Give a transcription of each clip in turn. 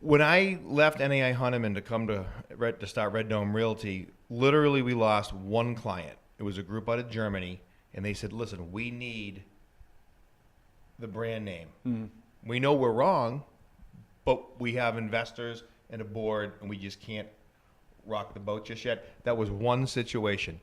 when I left NAI Hunneman to come to start Red Dome Realty, literally we lost one client. It was a group out of Germany, and they said, listen, we need the brand name. We know we're wrong, but we have investors and a board, and we just can't rock the boat just yet. That was one situation.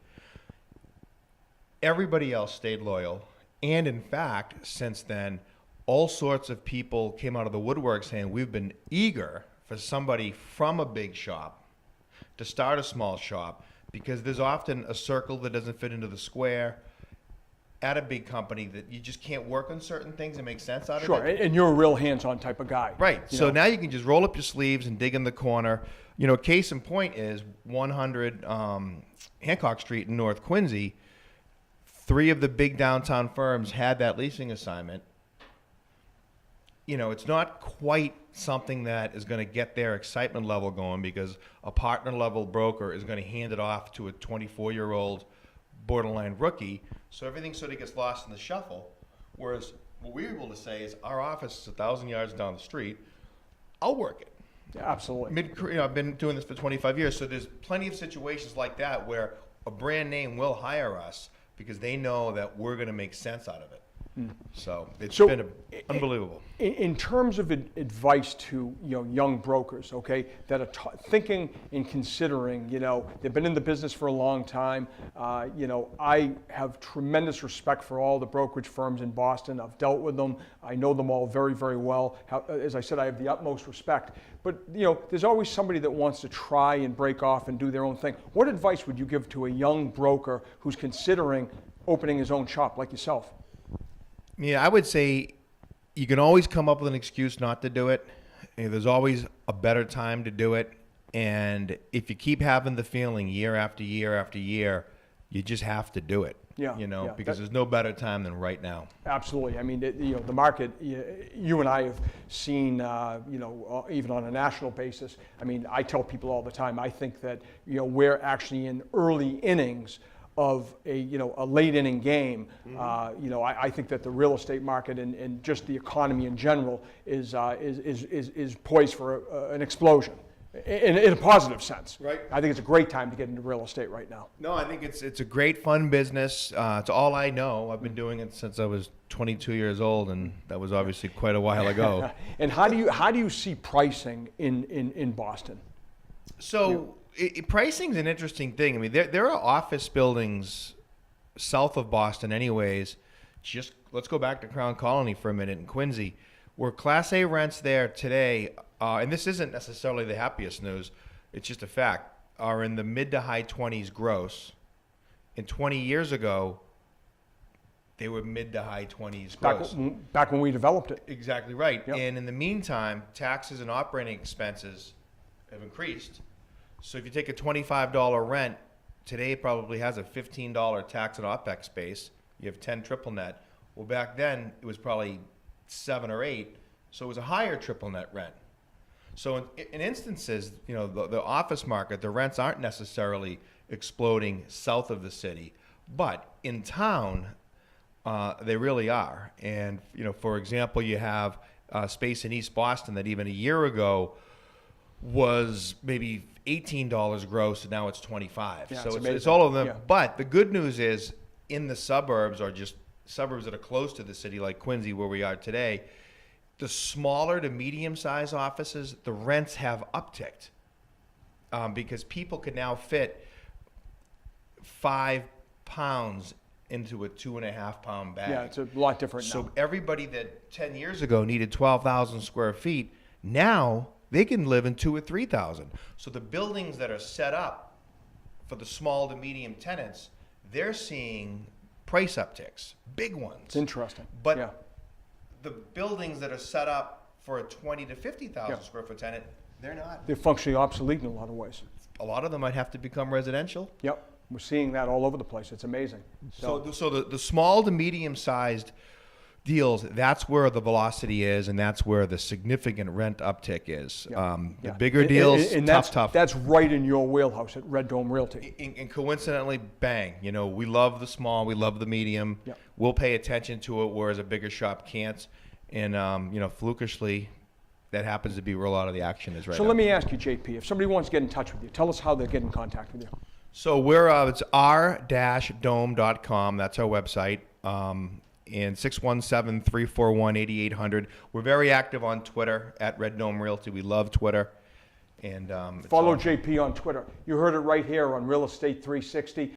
Everybody else stayed loyal. And in fact, since then, all sorts of people came out of the woodwork saying we've been eager for somebody from a big shop to start a small shop, because there's often a circle that doesn't fit into the square at a big company that you just can't work on certain things and make sense out of it. Sure, and you're a real hands-on type of guy. Right. So now you can just roll up your sleeves and dig in the corner. You know, case in point is 100 Hancock Street in North Quincy. 3 of the big downtown firms had that leasing assignment. You know, it's not quite something that is going to get their excitement level going, because a partner level broker is going to hand it off to a 24-year-old borderline rookie. So everything sort of gets lost in the shuffle. Whereas what we're able to say is our office is 1,000 yards down the street. I'll work it. Yeah, absolutely. I've been doing this for 25 years, so there's plenty of situations like that where a brand name will hire us because they know that we're going to make sense out of it. So it's been unbelievable. In terms of advice to young brokers, okay, that are thinking and considering, they've been in the business for a long time. I have tremendous respect for all the brokerage firms in Boston. I've dealt with them. I know them all very, very well. As I said, I have the utmost respect. But there's always somebody that wants to try and break off and do their own thing. What advice would you give to a young broker who's considering opening his own shop like yourself? Yeah, I would say you can always come up with an excuse not to do it. There's always a better time to do it. And if you keep having the feeling year after year after year, you just have to do it. Because there's no better time than right now. Absolutely. I mean, the market, you and I have seen, even on a national basis. I mean, I tell people all the time, I think that, we're actually in early innings of a late inning game. I think that the real estate market and just the economy in general is poised for an explosion in a positive sense. Right. I think it's a great time to get into real estate right now. No, I think it's a great fun business. It's all I know. I've been doing it since I was 22 years old, and that was obviously quite a while ago. And how do you see pricing in Boston? So. Pricing's an interesting thing. I mean, there are office buildings south of Boston anyways. Just let's go back to Crown Colony for a minute in Quincy, where Class A rents there today, and this isn't necessarily the happiest news, it's just a fact, are in the mid to high 20s gross. And 20 years ago, they were mid to high 20s gross. Back when we developed it. Exactly right. Yep. And in the meantime, taxes and operating expenses have increased. So if you take a $25 rent, today it probably has a $15 tax and OPEX base. You have 10 triple net. Well, back then it was probably 7 or 8, so it was a higher triple net rent. So in instances, the office market, the rents aren't necessarily exploding south of the city, but in town, they really are. And for example, you have space in East Boston that even a year ago was maybe $18 gross, and now it's $25. Yeah, so it's all of them. Yeah. But the good news is, in the suburbs, or just suburbs that are close to the city, like Quincy, where we are today, the smaller to medium-sized offices, the rents have upticked because people can now fit 5 pounds into a 2.5 pound bag. Yeah, it's a lot different now. So everybody that 10 years ago needed 12,000 square feet, now they can live in 2,000 or 3,000. So the buildings that are set up for the small to medium tenants, they're seeing price upticks, big ones. It's interesting. But the buildings that are set up for a 20 to 50,000 square foot tenant, they're not. They're functionally obsolete in a lot of ways. A lot of them might have to become residential. Yep, we're seeing that all over the place. It's amazing. So the small to medium sized deals, that's where the velocity is, and that's where the significant rent uptick is. The bigger deals, and tough. That's right in your wheelhouse at Red Dome Realty. And coincidentally, bang, we love the small, we love the medium. Yep. We'll pay attention to it, whereas a bigger shop can't. And, flukishly, that happens to be where a lot of the action is right So now. let me ask you, JP, if somebody wants to get in touch with you, tell us how they get in contact with you. So we're it's r-dome.com. That's our website. And 617-341-8800. We're very active on Twitter at Red Dome Realty. We love Twitter. And it's Follow all- JP on Twitter. You heard it right here on Real Estate 360.